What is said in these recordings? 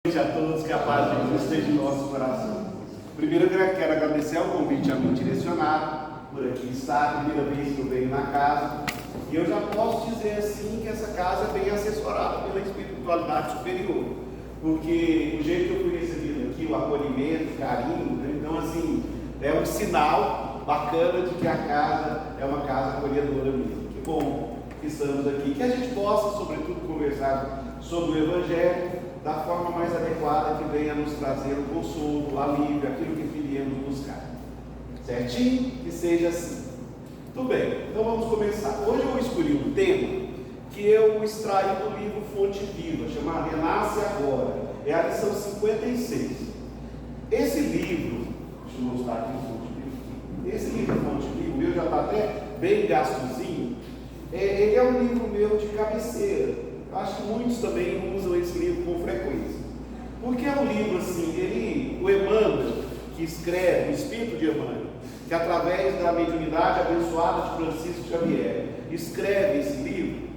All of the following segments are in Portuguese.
A todos, que a paz de Deus esteja em nosso coração. Primeiro eu quero agradecer ao convite a me direcionar por aqui estar, a primeira vez que eu venho na casa, e eu já posso dizer assim que essa casa é bem assessorada pela espiritualidade superior, porque o jeito que eu fui recebido aqui, o acolhimento, o carinho, né? Então assim, é um sinal bacana de que a casa é uma casa acolhedora mesmo. Que bom que estamos aqui, que a gente possa sobretudo conversar sobre o Evangelho da forma mais adequada, que venha nos trazer o consolo, o alívio, aquilo que viemos buscar. Certinho? Que seja assim. Tudo bem, então vamos começar. Hoje eu escolhi um tema que eu extraí do livro Fonte Viva, chamado Renasce Agora. É a lição 56. Esse livro, deixa eu mostrar aqui o Fonte Viva. Esse livro Fonte Viva, o meu já está até bem gastozinho. Ele é um livro meu de cabeceira. Acho que muitos também usam esse livro com frequência, porque é um livro assim, o Emmanuel, que escreve, o Espírito de Emmanuel, que através da mediunidade abençoada de Francisco Xavier, escreve esse livro,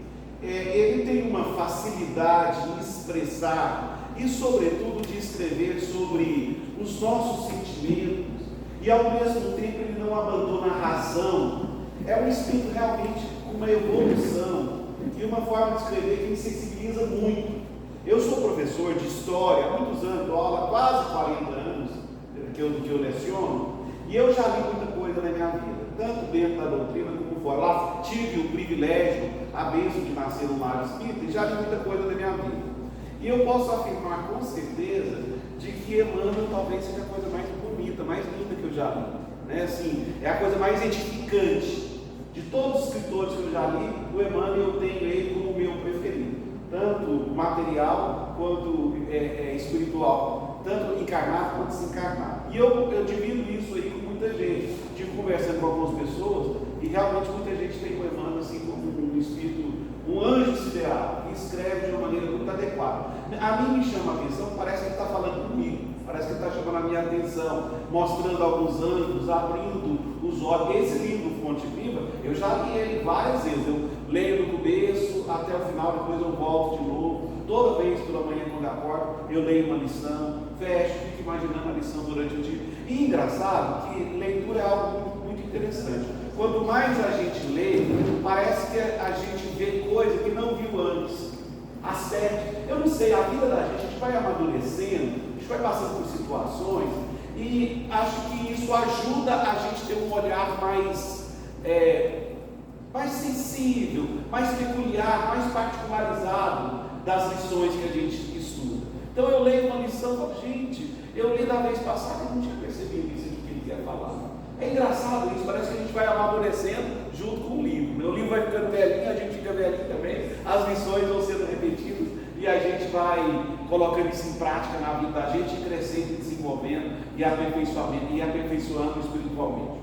ele tem uma facilidade em expressar e sobretudo de escrever sobre os nossos sentimentos, e ao mesmo tempo ele não abandona a razão. É um espírito realmente com uma evolução e uma forma de escrever que me sensibiliza muito. Eu sou professor de história há muitos anos, dou aula há quase 40 anos que eu leciono, e eu já li muita coisa na minha vida, tanto dentro da doutrina como fora. Lá tive o privilégio, a bênção de nascer no lar espírita, e já li muita coisa na minha vida. E eu posso afirmar com certeza de que Emmanuel talvez seja a coisa mais bonita, mais linda que eu já li, né? Assim, é a coisa mais edificante. De todos os escritores que eu já li, o Emmanuel eu tenho ele como o meu preferido, tanto material quanto espiritual, tanto encarnado quanto desencarnado. E eu divido isso aí com muita gente. Estive conversando com algumas pessoas e realmente muita gente tem o Emmanuel assim como um espírito, um anjo sideral, que escreve de uma maneira muito adequada. A mim me chama a atenção, parece que ele está falando comigo, parece que ele está chamando a minha atenção, mostrando alguns ângulos, abrindo os olhos. Esse livro, Fonte Viva, eu já li ele várias vezes. Eu leio do começo até o final, depois eu volto de novo. Toda vez pela manhã, quando eu acordo, eu leio uma lição, fecho, fico imaginando a lição durante o dia. E engraçado que leitura é algo muito, muito interessante. Quanto mais a gente lê, parece que a gente vê coisa que não viu antes. Aspecto. Eu não sei, a vida da gente, a gente vai amadurecendo, a gente vai passando por situações, e acho que isso ajuda a gente ter um olhar mais sensível, mais peculiar, mais particularizado das lições que a gente estuda. Então eu leio uma lição e falo, gente, eu li da vez passada e não tinha percebido isso que ele quer falar. É engraçado isso, parece que a gente vai amadurecendo junto com o livro, né? O livro vai ficando velhinho, a gente fica velhinho também, as lições vão sendo repetidas e a gente vai colocando isso em prática na vida da gente, crescendo, desenvolvendo e aperfeiçoando espiritualmente.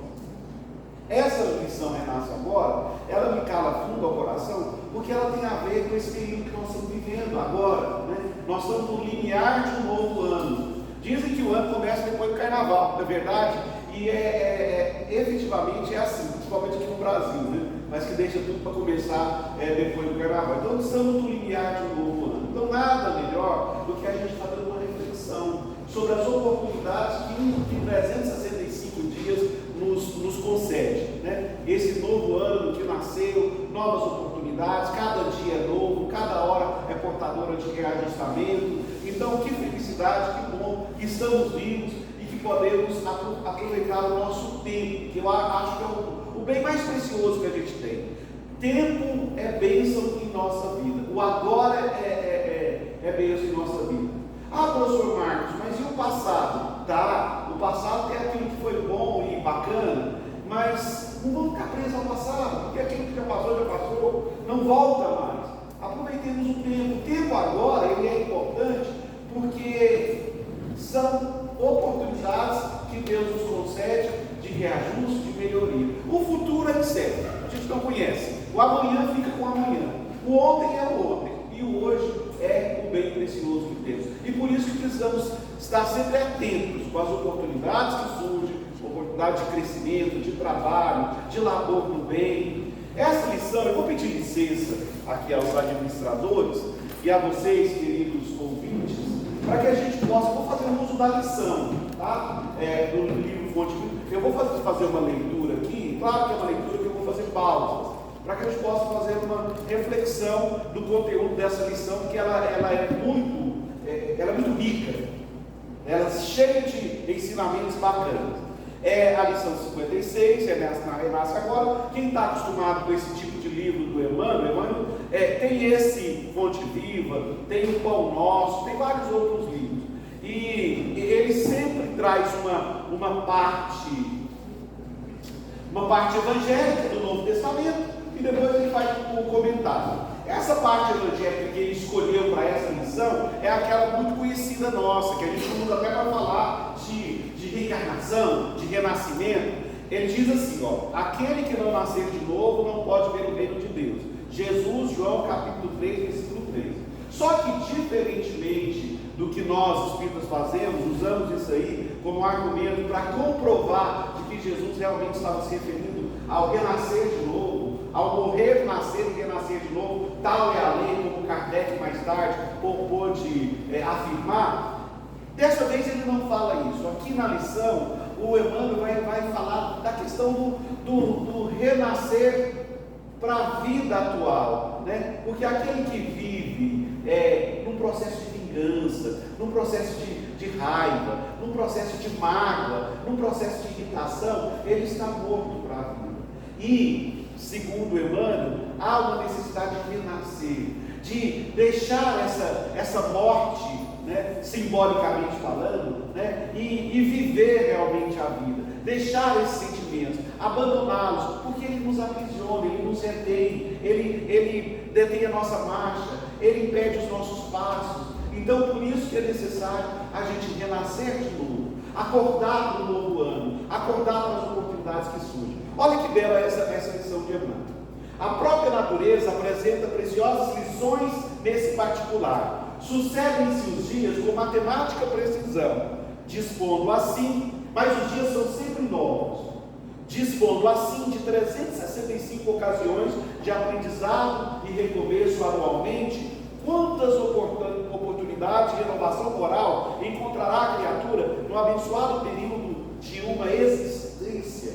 Essa lição Renasce Agora, ela me cala fundo ao coração, porque ela tem a ver com esse período que nós estamos vivendo agora, né? Nós estamos no limiar de um novo ano. Dizem que o ano começa depois do carnaval, não é verdade? E efetivamente é assim, principalmente aqui no Brasil, né? Mas que deixa tudo para começar depois do carnaval. Então estamos no limiar de um novo ano. Então nada melhor do que a gente estar dando uma reflexão sobre as oportunidades que 365 dias nos concede, né? Esse novo ano que nasceu, novas oportunidades, cada dia é novo, cada hora é portadora de reajustamento. Então que felicidade, que bom que estamos vivos e que podemos aproveitar o nosso tempo, que eu acho que é o bem mais precioso que a gente tem. Tempo é bênção em nossa vida, o agora é bênção em nossa vida. Ah, professor Marcos, mas e o passado? Tá, o passado tem aquilo que foi bom e bacana, mas não vamos ficar presos ao passado, porque aquilo que já passou, não volta mais. Aproveitemos o tempo. O tempo agora ele é importante porque são oportunidades que Deus nos concede de reajuste, de melhoria. O futuro é incerto, a gente não conhece. O amanhã fica com o amanhã, o ontem é o ontem, e o hoje é o bem precioso que temos. E por isso que precisamos estar sempre atentos com as oportunidades que surgem, oportunidade de crescimento, de trabalho, de labor no bem. Essa lição, eu vou pedir licença aqui aos administradores e a vocês, queridos ouvintes, para que a gente possa, vou fazer um uso da lição, tá? Do livro Fonte Viva. Eu vou fazer uma leitura aqui, claro que é uma leitura que eu vou fazer pausas, para que a gente possa fazer uma reflexão do conteúdo dessa lição, porque ela é muito rica, ela é cheia de ensinamentos bacanas. É a lição 56, na Renasce Agora. Quem está acostumado com esse tipo de livro do Emmanuel, tem esse Fonte Viva, tem o Pão Nosso, tem vários outros livros. E ele sempre traz uma parte evangélica do Novo Testamento, e depois ele faz um comentário. Essa parte evangélica que ele escolheu para essa lição é aquela muito conhecida nossa, que a gente usa até para falar de reencarnação, de renascimento. Ele diz assim, aquele que não nascer de novo não pode ver o reino de Deus. Jesus, João capítulo 3, versículo 3. Só que diferentemente do que nós espíritas fazemos, usamos isso aí como argumento para comprovar de que Jesus realmente estava se referindo ao renascer de novo, ao morrer, nascer e renascer de novo. Tal é a lei, como Kardec mais tarde pôde afirmar. Dessa vez ele não fala isso. Aqui na lição, o Emmanuel vai falar da questão do renascer para a vida atual, né? Porque aquele que vive num processo de vingança, num processo de raiva, num processo de mágoa, num processo de irritação, ele está morto para a vida. E, segundo Emmanuel, há uma necessidade de renascer, de deixar essa morte, né, simbolicamente falando, né, e viver realmente a vida, deixar esses sentimentos, abandoná-los, porque ele nos aprisiona, ele nos retém, ele detém a nossa marcha, ele impede os nossos passos. Então, por isso que é necessário a gente renascer de novo, acordar para o novo ano, acordar para as oportunidades que surgem. Olha que bela essa lição de Emmanuel. A própria natureza apresenta preciosas lições nesse particular. Sucedem-se os dias com matemática precisão, dispondo assim, mas os dias são sempre novos, dispondo assim de 365 ocasiões de aprendizado e recomeço anualmente. Quantas oportunidades de renovação moral encontrará a criatura no abençoado período de uma existência?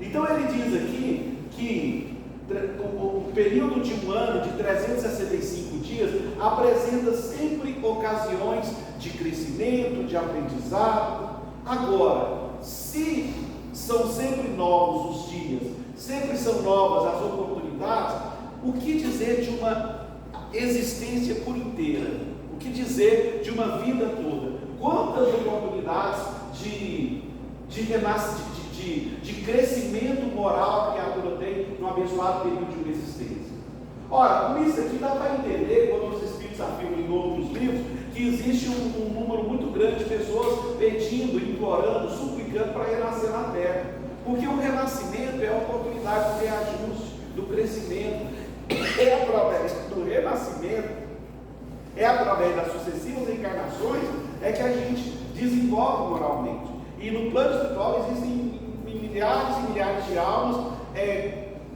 Então ele diz aqui que o período de um ano de 365 dias apresenta sempre ocasiões de crescimento, de aprendizado. Agora, se são sempre novos os dias, sempre são novas as oportunidades, o que dizer de uma existência por inteira? O que dizer de uma vida toda? Quantas oportunidades de crescimento moral a criatura tem no abençoado período de uma existência? Ora, com isso aqui dá para entender, quando os Espíritos afirmam em outros livros, que existe um número muito grande de pessoas pedindo, implorando, suplicando para renascer na Terra. Porque o renascimento é a oportunidade do reajuste, do crescimento. É através do renascimento, é através das sucessivas encarnações, é que a gente desenvolve moralmente. E no plano espiritual existem milhares e milhares de almas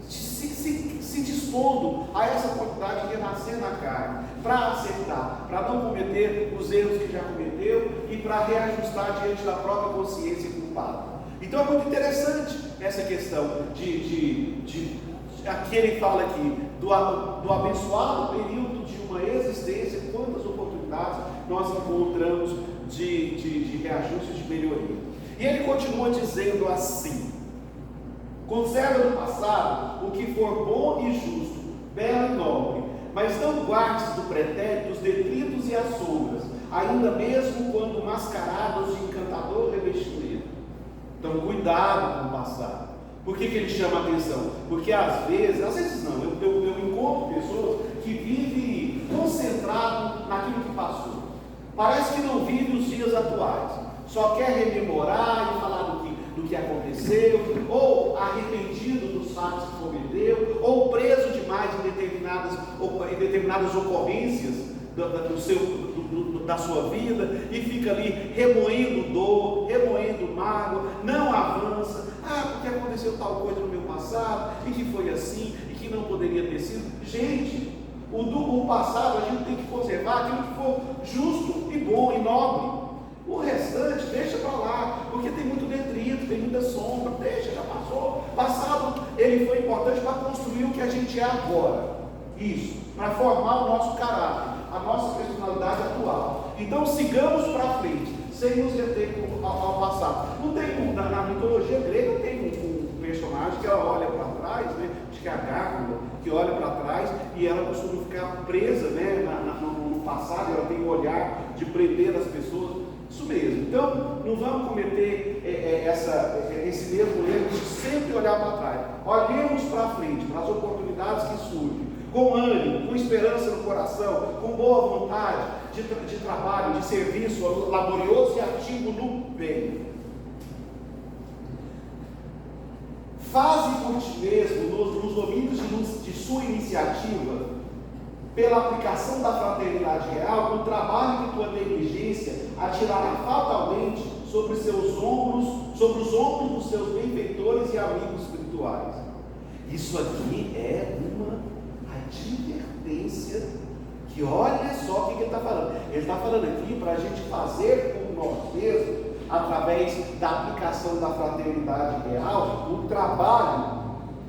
se dispondo a essa oportunidade de renascer na carne, para acertar, para não cometer os erros que já cometeu e para reajustar diante da própria consciência culpada. Então é muito interessante essa questão aqui ele fala aqui do abençoado período de uma existência, quantas oportunidades nós encontramos de reajuste, de melhoria. E ele continua dizendo assim: conserva no passado o que for bom e justo, belo e nobre, mas não guardes do pretérito os detritos e as sombras, ainda mesmo quando mascarados de encantador revestimento. Então cuidado com o passado. Por que ele chama a atenção? Porque às vezes não, eu encontro pessoas que vivem concentrado naquilo que passou. Parece que não vive os dias atuais, só quer rememorar e falar do que aconteceu, ou arrependido dos fatos que cometeu, ou preso demais em determinadas ocorrências da sua vida, e fica ali remoendo dor, remoendo mágoa, não avança. Porque aconteceu tal coisa no meu passado, e que foi assim, e que não poderia ter sido. Gente, O passado a gente tem que conservar aquilo que for justo e bom e nobre. O restante deixa para lá, porque tem muito detrito, tem muita sombra, deixa, já passou. Passado, ele foi importante para construir o que a gente é agora. Isso, para formar o nosso caráter, a nossa personalidade atual. Então sigamos para frente, sem nos deter ao passado. Não tem, na mitologia grega tem um personagem que ela olha para trás, né? Acho que é a Gárgula, que olha para trás e ela costuma ficar presa, né? no passado, ela tem o olhar de prender as pessoas. Isso mesmo. Então, não vamos cometer esse mesmo erro de sempre olhar para trás. Olhemos para frente, para as oportunidades que surgem, com ânimo, com esperança no coração, com boa vontade de trabalho, de serviço laborioso e ativo no bem. Faze por ti mesmo, nos domínios de sua iniciativa, pela aplicação da fraternidade real, o trabalho que tua negligência atirará fatalmente sobre os ombros dos seus benfeitores e amigos espirituais. Isso aqui é uma advertência que, olha só o que ele está falando. Ele está falando aqui para a gente fazer por nós mesmos, através da aplicação da fraternidade real, o trabalho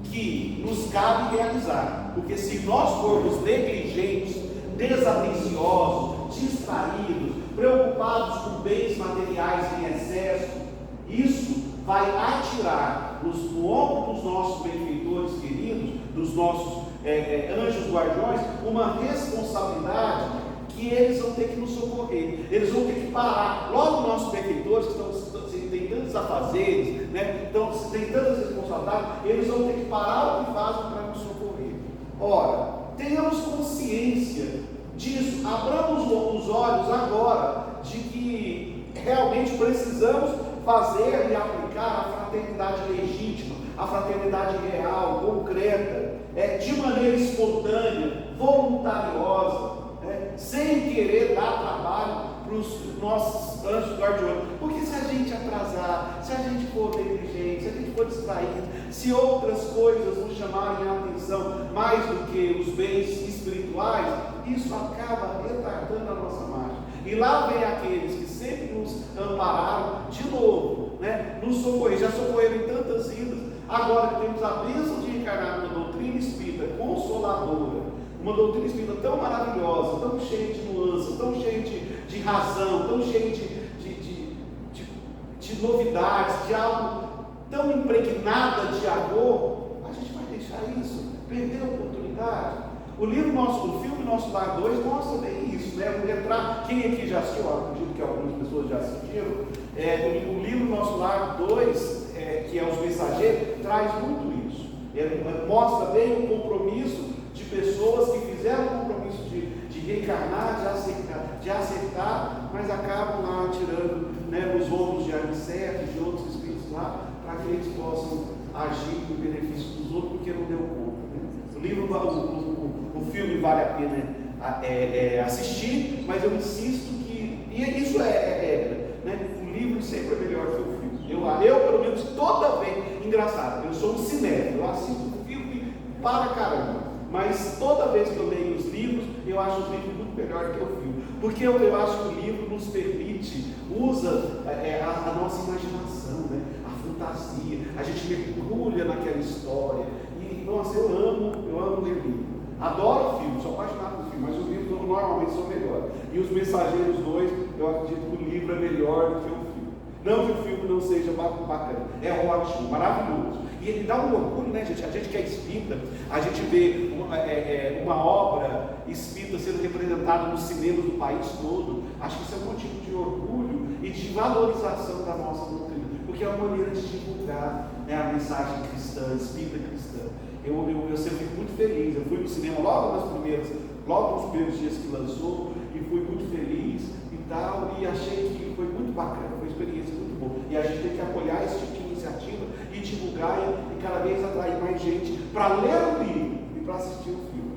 que nos cabe realizar. Porque se nós formos negligentes, desatenciosos, distraídos, preocupados com bens materiais em excesso, isso vai atirar no ombro dos nossos benfeitores queridos, dos nossos anjos guardiões, uma responsabilidade que eles vão ter que nos socorrer. Eles vão ter que parar. Logo, nossos benfeitores que têm tantos afazeres, né? Então, têm tantas responsabilidades, eles vão ter que parar o que fazem para nos socorrer. Ora, tenhamos consciência disso, abramos os olhos agora de que realmente precisamos fazer e aplicar a fraternidade legítima, a fraternidade real, concreta, de maneira espontânea, voluntariosa, sem querer dar trabalho para os nossos anjos guardiões. Porque se a gente atrasar, se a gente for negligente, se a gente for distraído, se outras coisas nos chamarem a atenção mais do que os bens espirituais, isso acaba retardando a nossa marcha. E lá vem aqueles que sempre nos ampararam de novo, né? Nos socorrer, já socorreram em tantas vidas. Agora que temos a bênção de encarnar uma doutrina espírita consoladora, uma doutrina espírita tão maravilhosa, tão cheia de nuances, tão cheia de razão, tão cheia de novidades, de algo tão impregnada de amor, a gente vai deixar isso, perder a oportunidade. O filme Nosso Lar 2 mostra bem isso, né? Quem aqui já assistiu? Eu acredito que algumas pessoas já assistiram. O livro Nosso Lar 2, que é Os Mensageiros, traz muito isso. Ele mostra bem o compromisso de pessoas que fizeram o compromisso de reencarnar, de aceitar, mas acabam lá tirando, né, os ombros de Aniceto, de outros espíritos lá, para que eles possam agir no benefício dos outros, porque não deu conta. Né? O filme vale a pena assistir, mas eu insisto que, e isso é regra, né? O livro sempre é melhor que o filme. Eu pelo menos, toda vez, engraçado, eu sou um cinéfilo, eu assisto o filme para caramba, mas toda vez que eu leio os livros, eu acho os livros muito melhor que o filme, porque eu acho que o livro nos permite, usa a nossa imaginação, né? A fantasia, a gente mergulha naquela história, e nossa, eu amo ler livro. Adoro o filme, sou apaixonado pelo filme, mas os livros normalmente são melhores. E Os Mensageiros 2, eu acredito que o livro é melhor do que o filme. Não que o filme não seja bacana, é ótimo, maravilhoso. E ele dá um orgulho, né, gente? A gente que é espírita, a gente vê uma obra espírita sendo representada nos cinemas do país todo. Acho que isso é um motivo de orgulho e de valorização da nossa doutrina, porque é uma maneira de divulgar, né, a mensagem cristã, espírita cristã. Eu sempre fico muito feliz. Eu fui no cinema logo nos primeiros dias que lançou, e fui muito feliz e tal, e achei que foi muito bacana, foi uma experiência muito boa. E a gente tem que apoiar esse tipo de iniciativa e divulgar e cada vez atrair mais gente para ler o livro e para assistir o filme.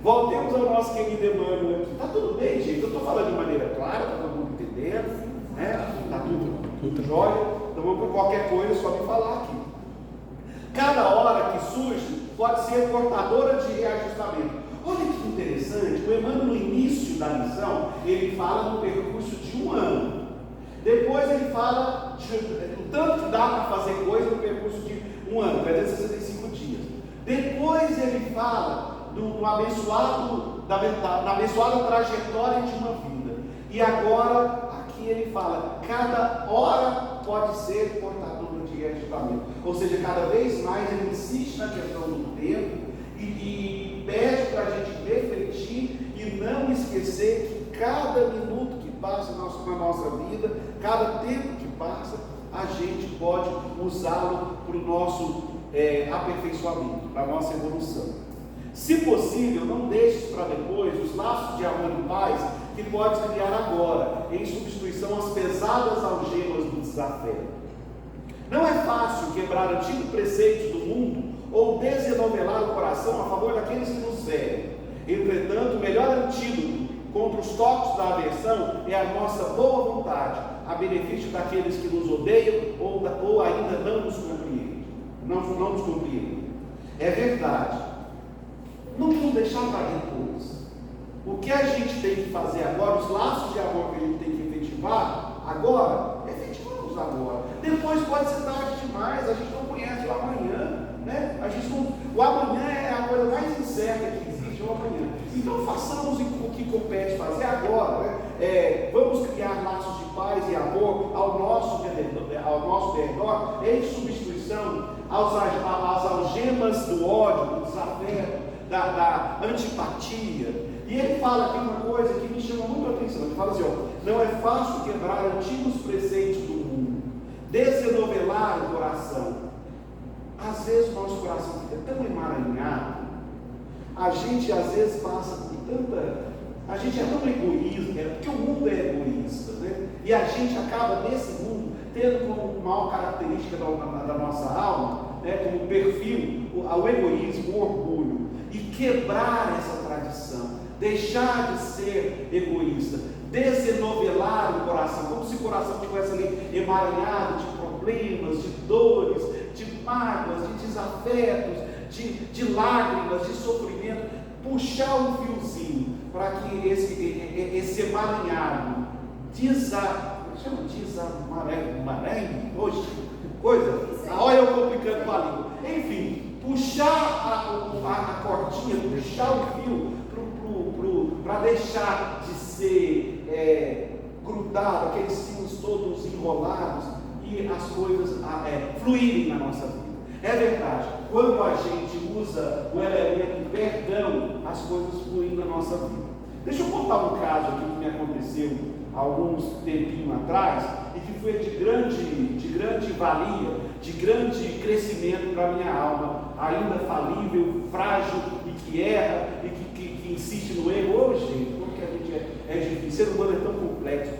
Voltemos ao nosso querido Emmanuel aqui. Está tudo bem, gente? Eu estou falando de maneira clara, está todo mundo entendendo, né? Está tudo jóia. Então vamos para qualquer coisa, só me falar aqui. Cada hora que surge pode ser portadora de reajustamento. Olha que interessante, o Emmanuel no início da lição, ele fala no percurso de 1 ano. Depois ele fala do tanto que dá para fazer coisa no percurso de 1 ano, 365 dias. Depois ele fala da abençoada trajetória de uma vida. E agora, aqui ele fala, cada hora pode ser portadora de equipamento. Ou seja, cada vez mais ele insiste na questão do tempo e pede para a gente refletir e não esquecer que cada minuto que passa na nossa vida, cada tempo que passa, a gente pode usá-lo para o nosso aperfeiçoamento, para a nossa evolução. Se possível, não deixe para depois os laços de amor e paz que pode criar agora, em substituição às pesadas algemas do desafio. Não é fácil quebrar antigos preceitos do mundo ou desenovelar o coração a favor daqueles que nos ferem. Entretanto, o melhor antídoto contra os toques da aversão é a nossa boa vontade, a benefício daqueles que nos odeiam ou ainda não nos compreendem. Não nos compreendem. É verdade. Não vamos deixar para depois. O que a gente tem que fazer agora, os laços de amor que a gente tem que efetivar agora, efetivamos agora. Depois pode ser tarde demais, a gente não conhece o amanhã, né? O amanhã é a coisa mais incerta que existe, o amanhã. Então façamos o que compete fazer agora, né? Vamos criar laços de paz e amor ao nosso redor, em substituição às algemas do ódio, do desafeto, da antipatia. E ele fala aqui uma coisa que me chama muito a atenção. Ele fala assim, não é fácil quebrar antigos preceitos do mundo, desenovelar o coração. Às vezes o nosso coração fica tão emaranhado, a gente às vezes passa por tanta... A gente é tão egoísta, porque o mundo é egoísta, né? E a gente acaba nesse mundo tendo como maior característica da nossa alma, né, como perfil, o egoísmo, o orgulho. E quebrar essa tradição, deixar de ser egoísta, desenovelar o coração, como se o coração estivesse ali emaranhado de problemas, de dores, de mágoas, de desafetos, de lágrimas, de sofrimento, puxar um fiozinho para que esse emaranhado olha eu complicando com a língua, enfim, puxar a cordinha, puxar o fio para deixar de ser grudado, aqueles fios todos enrolados e as coisas fluírem na nossa vida. É verdade, quando a gente usa o elemento perdão, as coisas fluem na nossa vida. Deixa eu contar um caso aqui que me aconteceu há alguns tempinhos atrás e que foi de grande valia, de grande crescimento para a minha alma, ainda falível, frágil e que erra e que insiste no erro. Gente, como que a gente é difícil, o ser humano é tão complexo.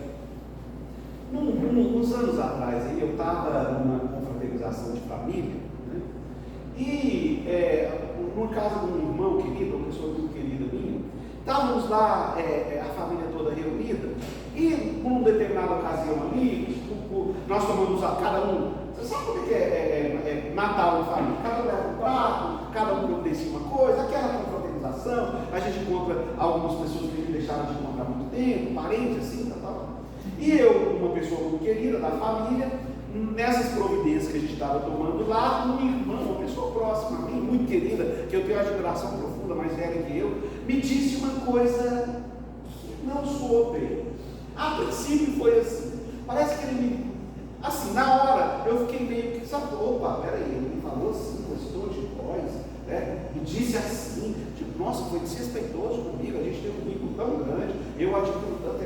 Uns anos atrás, eu estava numa confraternização de família, né? E no caso de um irmão querido, uma pessoa muito querida minha, estávamos lá, a família toda reunida, e por uma determinada ocasião ali, nós tomamos cada um, você sabe como é Natal em família? Cada um leva um prato, cada um providencia uma coisa, aquela confraternização, a gente encontra algumas pessoas que a gente deixaram de encontrar há muito tempo, parentes assim, tal. E eu, uma pessoa muito querida da família, nessas providências que a gente estava tomando lá, um irmão, uma pessoa próxima a mim, muito querida, que eu tenho uma admiração profunda, mais velha que eu, me disse uma coisa que não soou bem. A princípio foi assim, parece que ele me... Assim, na hora, eu fiquei meio que, sabe, peraí, ele me falou assim, gostou de voz, né? Me disse assim, tipo, nossa, foi desrespeitoso comigo, a gente tem um vínculo tão grande, eu admiro tanto,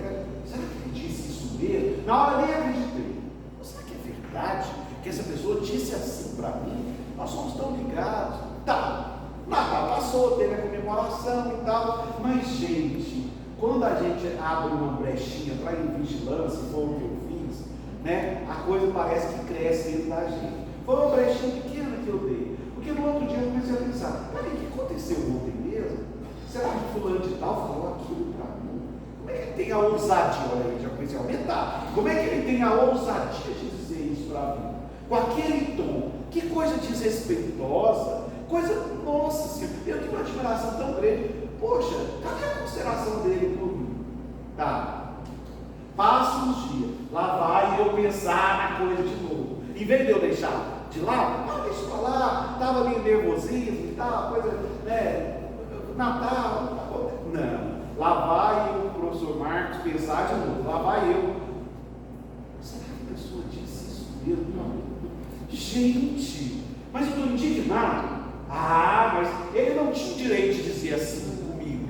será que ele disse isso mesmo? Na hora nem acreditei. Será que é verdade que essa pessoa disse assim para mim? Nós somos tão ligados. Tá, Natal passou, teve a comemoração e tal, mas gente, quando a gente abre uma brechinha para ir em vigilância, foi o que eu fiz, né? A coisa parece que cresce dentro da gente. Foi uma brechinha pequena que eu dei, porque no outro dia eu comecei a pensar, peraí, o que aconteceu ontem mesmo? Será que fulano de tal falou aquilo para mim? Como é que ele tem a ousadia? Olha aí, já comecei a aumentar. Como é que ele tem a ousadia de dizer isso para mim? Com aquele tom, que coisa desrespeitosa, coisa, nossa senhora, eu tenho uma admiração tão grande. poxa, cadê a consideração dele por mim? Tá. Passa uns dias, lá vai eu pensar na coisa de novo. Em vez de eu deixar de lado, deixa pra lá, estava meio nervosismo e tal, coisa, né? Natal, não. Lá vai o professor Marcos pensar de novo, lá vai eu. Será que a pessoa disse isso mesmo? Não. Gente, mas eu estou indignado. Mas ele não tinha o direito de dizer assim comigo.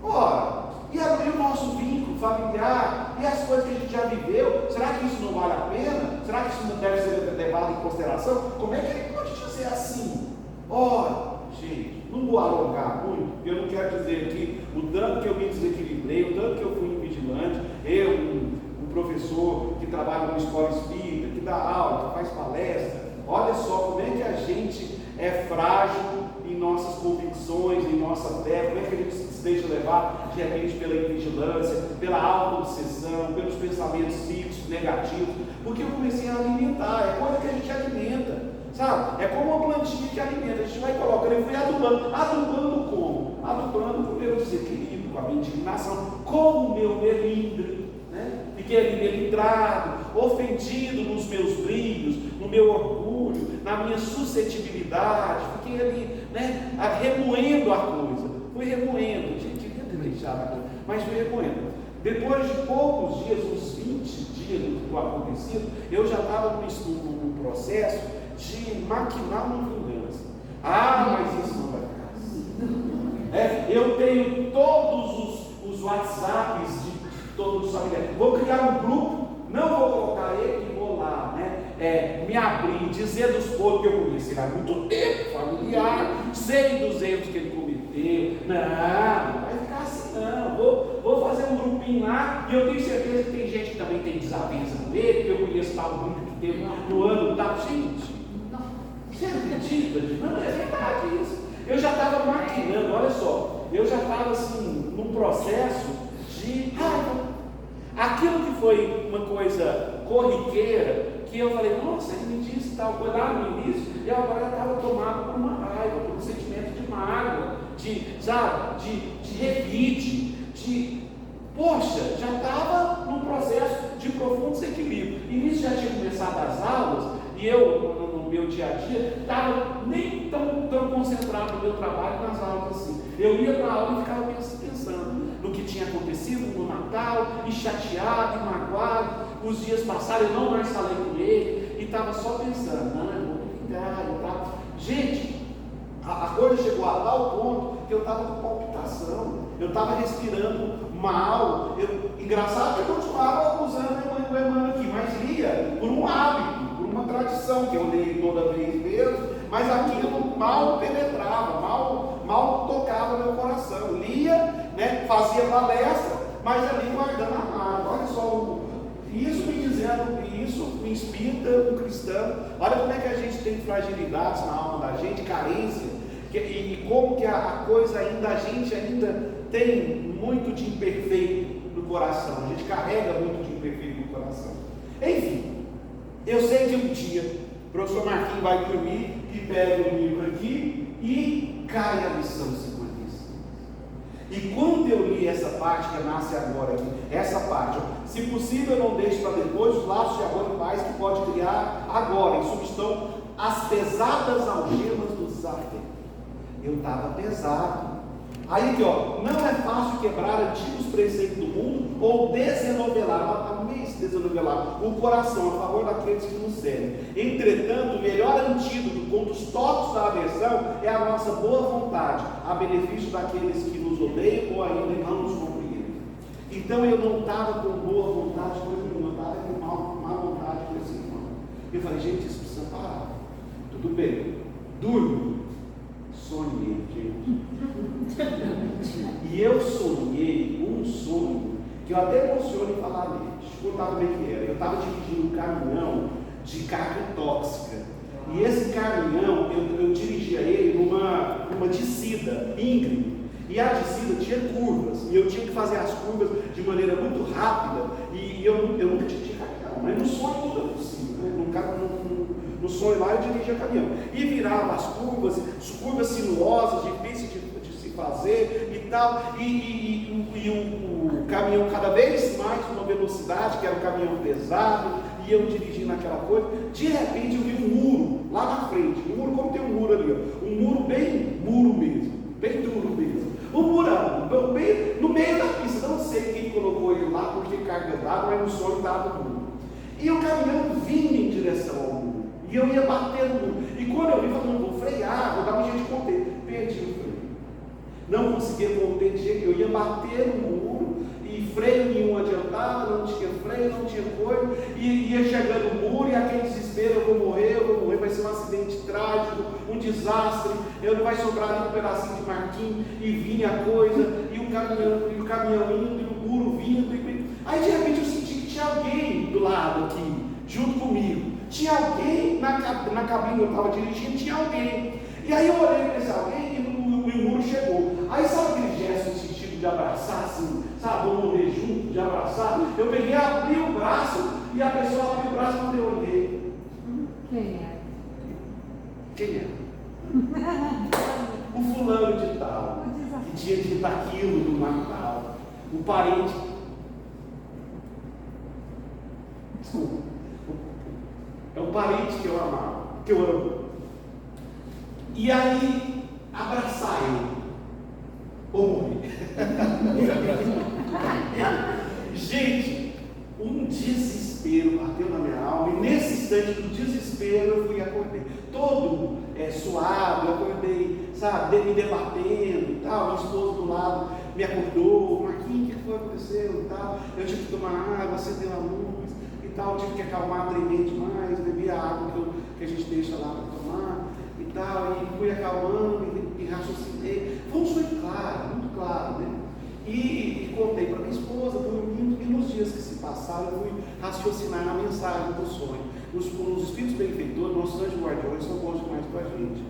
Ora, e o nosso vínculo familiar, e as coisas que a gente já viveu, será que isso não vale a pena? Será que isso não deve ser levado em consideração? Como é que ele pode dizer assim? Ora, gente, não vou alongar muito, eu não quero dizer aqui o tanto que eu me desequilibrei, o tanto que eu fui invigilante, um professor que trabalha numa escola espírita, que dá aula, que faz palestra. Olha só como é que a gente é frágil em nossas convicções, em nossa fé, como é que a gente se deixa levar de repente pela invigilância, pela auto-obsessão, pelos pensamentos fixos, negativos, porque eu comecei a alimentar, é coisa que a gente alimenta, sabe? É como uma plantinha que alimenta, a gente vai colocando, eu fui adubando como? Adubando com o meu desequilíbrio, com a minha indignação, com o meu melindre, né? Fiquei ali melindrado, ofendido nos meus brilhos, no meu orgulho, na minha suscetibilidade, fiquei ali, né, remoendo a coisa, fui remoendo, gente, devia ter deixado a coisa, mas fui remoendo. Depois de poucos dias, uns 20 dias do acontecido, eu já estava num processo de maquinar uma vingança. Mas isso não vai ficar assim. Eu tenho todos os WhatsApps de todos os familiares. Vou criar um grupo, não vou colocar ele e vou lá, né? Me abrir, dizer dos pontos que eu conheci há muito tempo, familiar, sei dos erros que ele cometeu. Não vai ficar assim não. Vou fazer um grupinho lá e eu tenho certeza que tem gente que também tem desavença com ele, que eu conheço tal grupo que teve no ano tal. Gente, não, você acredita? Não, é verdade isso. Eu já estava maquinando, olha só, eu já estava assim, num processo de raiva. Aquilo que foi uma coisa corriqueira, que eu falei, nossa, ele me disse tal coisa lá no início, e agora eu estava tomado por uma raiva, por um sentimento de mágoa, de revide, poxa, já estava num processo de profundo desequilíbrio. E nisso já tinha começado as aulas, e eu, no meu dia a dia, estava nem tão concentrado no meu trabalho nas aulas assim. Eu ia para a aula e ficava pensando no que tinha acontecido no Natal, e chateado, e magoado. Os dias passaram, eu não mais falei com ele, e estava só pensando, não, eu vou me vingar e tal. Gente, a coisa chegou a tal ponto que eu estava com palpitação, eu estava respirando mal. Engraçado que eu continuava usando o Emmanuel aqui, mas lia por um hábito, por uma tradição, que eu leio toda vez mesmo, mas aquilo mal penetrava, mal tocava meu coração. Lia, né, fazia palestra, mas ali guardando a mágoa. Olha só, isso me dizendo, isso me inspira um cristão. Olha como é que a gente tem fragilidades na alma da gente, carência, e como que a coisa ainda, a gente ainda tem muito de imperfeito no coração, a gente carrega muito de imperfeito no coração. Enfim, eu sei que um dia o professor Marquinhos vai dormir e pega o livro aqui e cai a lição 55. E quando eu li essa parte que nasce agora aqui, essa parte, se possível não deixe para depois os laços de amor e paz que pode criar agora, em substão as pesadas algemas do desafio. Eu estava pesado. Aí aqui, não é fácil quebrar antigos preceitos do mundo ou desenovelar o coração a favor daqueles que nos servem. Entretanto, o melhor antídoto contra os toques da aversão é a nossa boa vontade, a benefício daqueles que nos odeiam ou ainda não nos compreendem. Então eu não estava com boa vontade, coisa nenhuma, eu estava com má vontade com esse irmão. Eu falei, gente, isso precisa parar. Tudo bem, durmo. Sonhei, gente. E eu sonhei um sonho que eu até emociono em falar nele. Deixa eu contar como é que era. Eu estava dirigindo um caminhão de carga tóxica. E esse caminhão, eu dirigia ele numa descida íngreme. E a descida tinha curvas. E eu tinha que fazer as curvas de maneira muito rápida. E eu nunca dirigi caminhão. Mas no sonho tudo é possível. Né? No sonho lá eu dirigia caminhão. E virava as curvas sinuosas, difíceis de se fazer e tal, e o caminhão cada vez mais uma velocidade, que era um caminhão pesado, e eu dirigindo aquela coisa. De repente eu vi um muro lá na frente, um muro, como tem um muro ali, ó, um muro bem muro mesmo, bem duro mesmo, um murão, bem no meio da pista. Não sei quem colocou ele lá, porque carga d'água, mas o sonho estava no muro. E o caminhão vinha em direção ao muro, e eu ia bater no muro. E quando eu vi, eu falei, não vou frear, vou dar um jeito de conter. Perdi o freio. Não conseguia conter de jeito, eu ia bater no muro, e freio nenhum adiantava, não tinha freio, não tinha coisa, e ia chegando o muro, e aquele desespero, eu vou morrer, vai ser um acidente trágico, um desastre, não vai sobrar nem um pedacinho de marquinhos, e vinha a coisa, e o caminhão indo, e o muro vindo, aí de repente eu senti que tinha alguém do lado aqui, junto comigo, tinha alguém na cabine que eu estava dirigindo, tinha alguém, e aí eu olhei para esse alguém, e o muro chegou. Aí sabe aquele gesto instintivo de abraçar, assim, sabe, vamos morrer junto, de abraçar? Eu peguei, abri o braço, e a pessoa abriu o braço quando eu olhei. Quem é? O fulano de tal, que tinha dito aquilo do Natal, o parente. Desculpa, é o parente que eu amava, que eu amo. E aí, abraçar ele, ou morrer. Gente, um desespero bateu na minha alma, e nesse instante do desespero eu fui e acordei, todo suado, eu acordei, sabe, me debatendo e tal, minha esposa do lado me acordou, Marquinhos, o que foi aconteceu e tal, eu tive que tomar água, acender a luz e tal, tive que acalmar, tremer demais, bebi a água que a gente deixa lá para tomar e tal, e fui acalmando e raciocinei, foi um sonho claro, muito claro, né? E contei para minha esposa, dormindo, e nos dias que se passaram, eu fui raciocinar na mensagem do sonho. Os espíritos benfeitores, nossos anjos guardiões, são bons demais para a gente.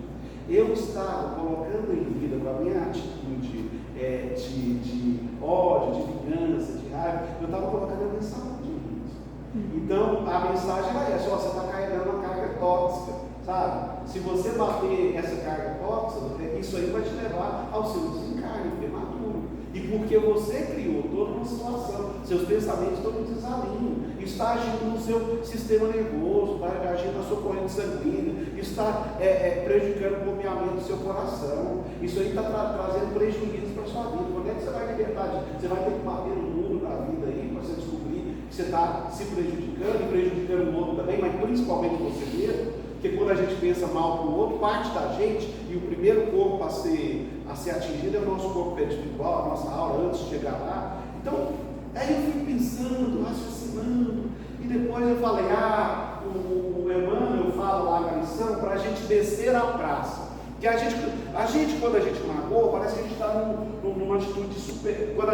Eu estava colocando em vida, com a minha atitude de ódio, de vingança, de raiva, eu estava colocando a mensagem de vida. Então, a mensagem era essa: você está carregando uma carga tóxica, sabe? Se você bater essa carga tóxica, isso aí vai te levar ao seu desencarne prematuro. E porque você criou toda uma situação, seus pensamentos estão em desalinho, está agindo no seu sistema nervoso, está agindo na sua corrente sanguínea, está prejudicando o bombeamento do seu coração, isso aí está trazendo prejuízos para a sua vida. Quando é que você vai libertar disso? Você vai ter que bater no muro da vida aí, para você descobrir que você está se prejudicando e prejudicando o outro também, mas principalmente você mesmo. Porque quando a gente pensa mal para o outro, parte da gente, e o primeiro corpo a ser atingido é o nosso corpo espiritual, a nossa aura, antes de chegar lá. Então, aí eu fui pensando, raciocinando, e depois eu falei, o Emmanuel fala lá na lição, para a gente descer a praça. Que a gente, quando a gente magoa, parece que a gente está numa atitude super. Quando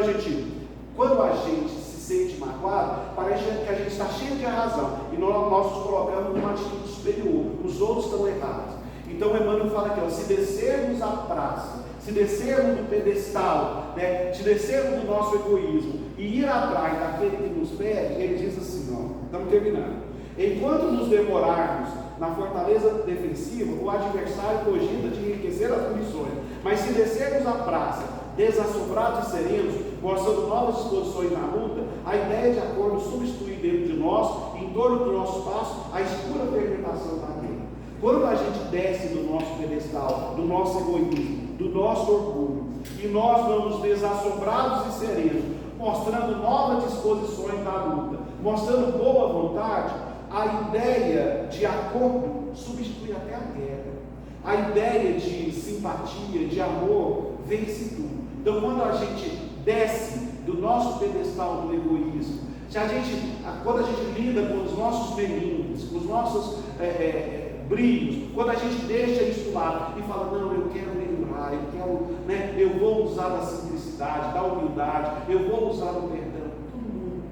a gente se sente magoado, parece que a gente está cheio de razão, e nós nos colocamos numa atitude superior, os outros estão errados. Então o Emmanuel fala aqui, se descermos a praça, se descermos do pedestal, né, se descermos do nosso egoísmo e ir atrás daquele que nos pede, ele diz assim, estamos terminando. Enquanto nos demorarmos na fortaleza defensiva, o adversário cogita de enriquecer as munições, mas se descermos a praça, desassombrados e serenos, mostrando novas disposições na luta, a ideia de acordo substitui dentro de nós, em torno do nosso passo, a escura fermentação da guerra. Quando a gente desce do nosso pedestal, do nosso egoísmo, do nosso orgulho, e nós vamos desassombrados e serenos, mostrando novas disposições na luta, mostrando boa vontade, a ideia de acordo substitui até a guerra. A ideia de simpatia, de amor, vence tudo. Então, quando a gente desce do nosso pedestal do egoísmo, quando a gente lida com os nossos melindres, com os nossos brilhos, quando a gente deixa isso lá e fala, não, eu quero melhorar, eu vou usar da simplicidade, da humildade, eu vou usar do perdão, todo mundo.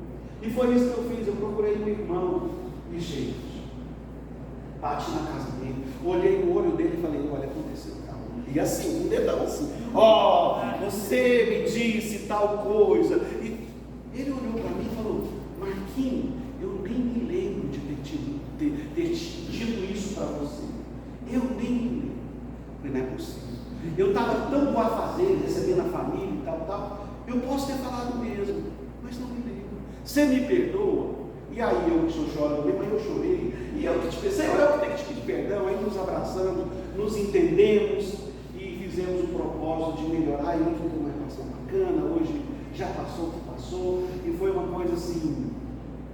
E foi isso que eu fiz, eu procurei um irmão e gente, bati na casa dele, olhei no olho dele e falei, olha, aconteceu, calma. E assim, um dedão assim, você me disse tal coisa. E ele olhou para mim e falou, Marquinhos, eu nem me lembro de ter dito isso para você. Eu nem me lembro. Eu falei, não é possível. Eu estava tão bom a fazer, recebendo a família e tal. Eu posso ter falado mesmo, mas não me lembro. Você me perdoa? E aí eu estou chorando, mas eu chorei. E eu que te pensei, eu que tenho que te pedir perdão. Aí nos abraçamos, nos entendemos e fizemos o propósito de melhorar. E hoje foi uma relação bacana, hoje já passou o que passou. E foi uma coisa assim,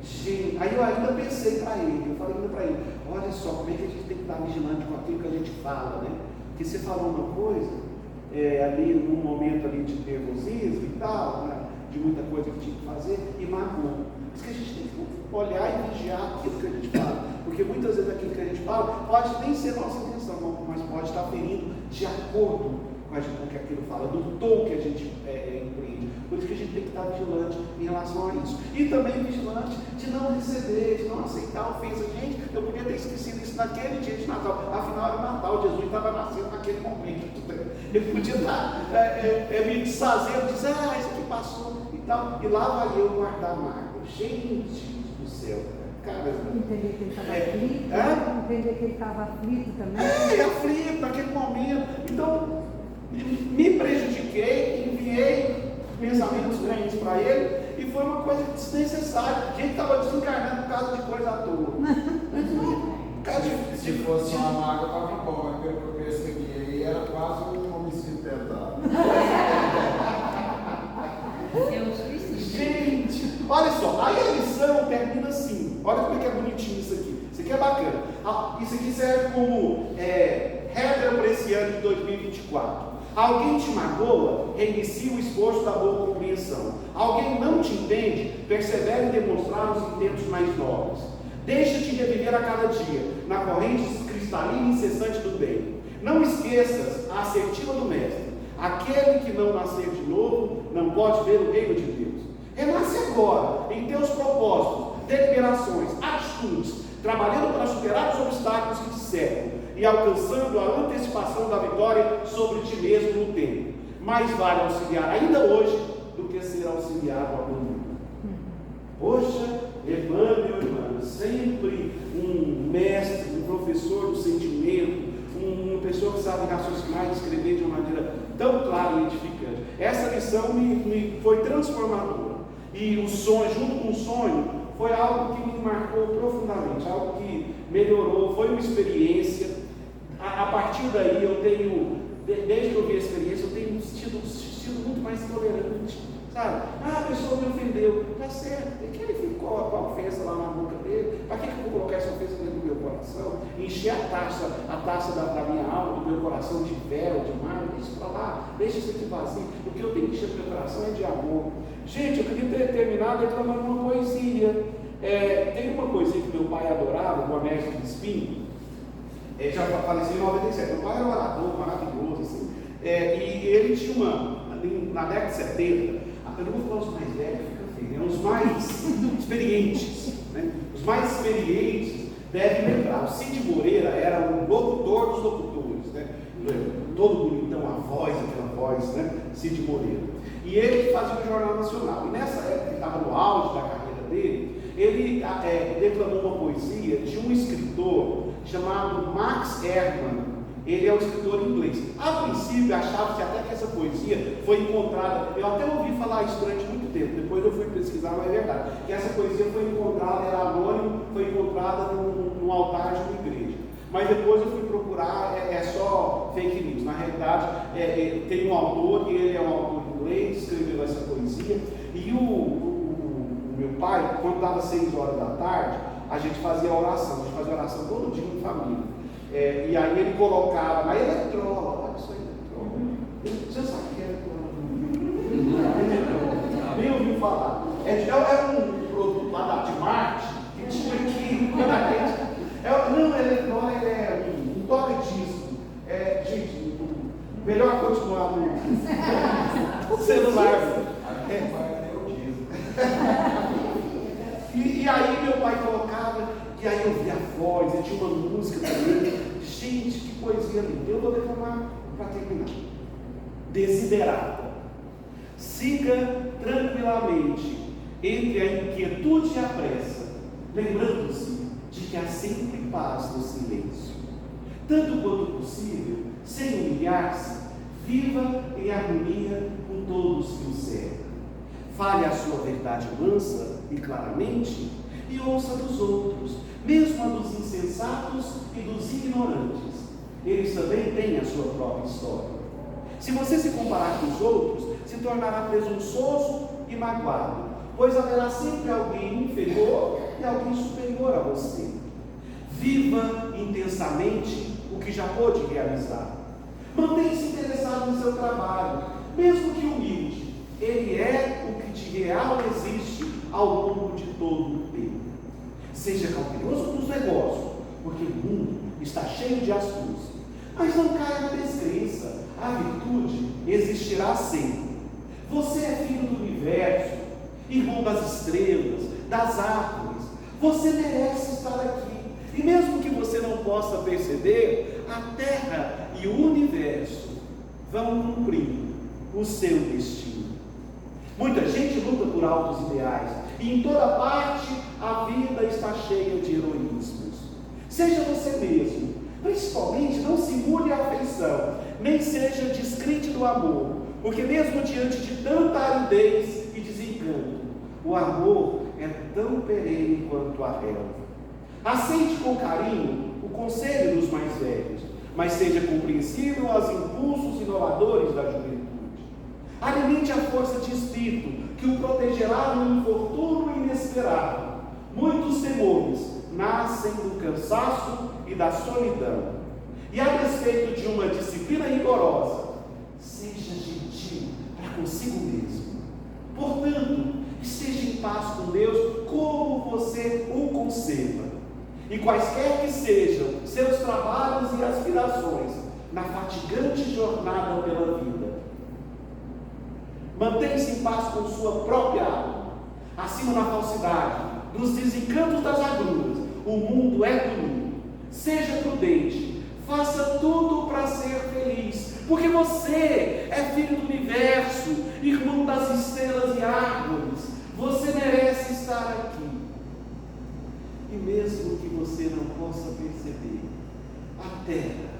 gente. Aí eu ainda pensei para ele, eu falei ainda para ele, olha só, como é que a gente tem que estar vigilante com aquilo que a gente fala, né? Porque você falou uma coisa, ali num momento ali de nervosismo e tal, né? De muita coisa que tinha que fazer, e magoou. Por isso que a gente tem que olhar e vigiar aquilo que a gente fala, porque muitas vezes aquilo que a gente fala pode nem ser nossa intenção, mas pode estar ferindo de acordo com o que aquilo fala, do tom que a gente empreende. Por isso que a gente tem que estar vigilante em relação a isso. E também vigilante de não receber, de não aceitar a ofensa. Gente, eu podia ter esquecido isso naquele dia de Natal. Afinal era Natal, Jesus estava nascendo naquele momento. Ele podia estar me desfazendo, dizer, isso aqui passou e tal. E lá vai eu guardar a mágoa. Gente do céu, cara. Entender que ele estava aflito. Entender que ele estava aflito também. Aflito naquele momento. Então, me prejudiquei, enviei pensamentos ruins para ele, e foi uma coisa desnecessária. A gente estava desencarnando por causa de coisa à toa. Se fosse uma mágoa, estava bom, mas pelo que eu percebi aí, era quase um homicídio tentado. Gente, olha só, aí a lição termina assim. Olha como é que é bonitinho isso aqui. Isso aqui é bacana. Isso aqui serve como regra para esse ano de 2024. Alguém te magoa, reinicia o esforço da boa compreensão. Alguém não te entende, persevere em demonstrar os intentos mais nobres. Deixa-te reviver a cada dia, na corrente cristalina e incessante do bem. Não esqueças a assertiva do Mestre. Aquele que não nascer de novo, não pode ver o reino de Deus. Renasce agora, em teus propósitos, deliberações, atitudes, trabalhando para superar os obstáculos que te cercam e alcançando a antecipação da vitória sobre ti mesmo no tempo. Mais vale auxiliar ainda hoje do que ser auxiliado amanhã. Poxa, Emmanuel, sempre um mestre, um professor do sentimento, uma pessoa que sabe raciocinar e escrever de uma maneira tão clara e edificante. Essa lição me foi transformadora. E o sonho, junto com o sonho, foi algo que me marcou profundamente, algo que melhorou, foi uma experiência. A partir daí eu tenho, desde que eu vi a experiência, eu tenho sido muito mais tolerante, sabe? A pessoa me ofendeu, tá certo, e que ele ficou com a ofensa lá na boca dele, para que eu vou colocar essa ofensa dentro do meu coração? Encher a taça da minha alma, do meu coração de véu, de mar, deixa para lá, deixa isso aqui vazio, o que eu tenho que encher do meu coração é de amor. Gente, eu queria ter terminado declamando uma poesia. Tem uma poesia que meu pai adorava, o Américo de Espinho. Já faleceu em 97. Meu pai era um orador maravilhoso, assim. E ele tinha na década de 70, eu não vou falar os mais velhos, fica feio, os mais experientes, né? Os mais experientes devem lembrar. O Cid Moreira era um locutor dos locutores, né? Todo bonitão, aquela voz, né? Cid Moreira. E ele fazia o Jornal Nacional. E nessa época, ele estava no auge da carreira dele, ele declamou uma poesia de um escritor chamado Max Ehrmann. Ele é um escritor inglês. A princípio, achava-se até que essa poesia foi encontrada, eu até ouvi falar isso durante muito tempo, depois eu fui pesquisar, mas é verdade, que essa poesia foi encontrada, era anônimo, foi encontrada num altar de uma igreja. Mas depois eu fui procurar, é só fake news. Na realidade, tem um autor, e ele é um autor inglês, escreveu essa poesia, e o meu pai, quando dava 6 horas da tarde, a gente fazia oração, a gente fazia oração todo dia em família. E aí ele colocava na eletrola, olha isso aí, eletrola. Você sabe o que é eletrola? Nem ouviu falar. Era um produto lá de Marte que tinha aqui, não, eletrola é um toca-disco. Gente, melhor continuar no celular. E aí meu pai colocava, e aí eu via a voz, e tinha uma música também. Gente, que poesia linda. Eu vou declamar para terminar. Desiderata. Siga tranquilamente entre a inquietude e a pressa, lembrando-se de que há sempre paz no silêncio. Tanto quanto possível, sem humilhar-se, viva em harmonia com em todos que o cercam. Fale a sua verdade mansa e claramente, e ouça dos outros, mesmo a dos insensatos e dos ignorantes. Eles também têm a sua própria história. Se você se comparar com os outros, se tornará presunçoso e magoado, pois haverá sempre alguém inferior e alguém superior a você. Viva intensamente o que já pôde realizar. Mantenha-se interessado no seu trabalho, mesmo que humilde. Ele é o que de real existe ao longo de todo o tempo. Seja cauteloso nos negócios, porque o mundo está cheio de astúcia. Mas não caia na descrença. A virtude existirá sempre. Você é filho do universo, irmão das estrelas, das árvores. Você merece estar aqui. E mesmo que você não possa perceber, a Terra e o universo vão cumprindo o seu destino. Muita gente luta por altos ideais, e em toda parte a vida está cheia de heroísmos. Seja você mesmo, principalmente não simule a afeição, nem seja descrente do amor, porque mesmo diante de tanta aridez e desencanto, o amor é tão perene quanto a relva. Aceite com carinho o conselho dos mais velhos, mas seja compreensível aos impulsos inovadores da juventude. Alimente a força de espírito que o protegerá no infortúnio inesperado. Muitos temores nascem do cansaço e da solidão. E a despeito de uma disciplina rigorosa, seja gentil para consigo mesmo. Portanto, esteja em paz com Deus como você o conserva. E quaisquer que sejam seus trabalhos e aspirações na fatigante jornada pela vida, mantenha-se em paz com sua própria alma. Acima da falsidade, dos desencantos das agruras, o mundo é bonito. Seja prudente, faça tudo para ser feliz, porque você é filho do universo, irmão das estrelas e árvores. Você merece estar aqui. E mesmo que você não possa perceber, a Terra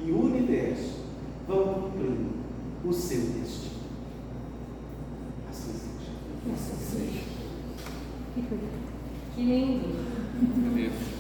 e o universo vão cumprindo o seu destino. Assim seja. Que lindo. Beleza.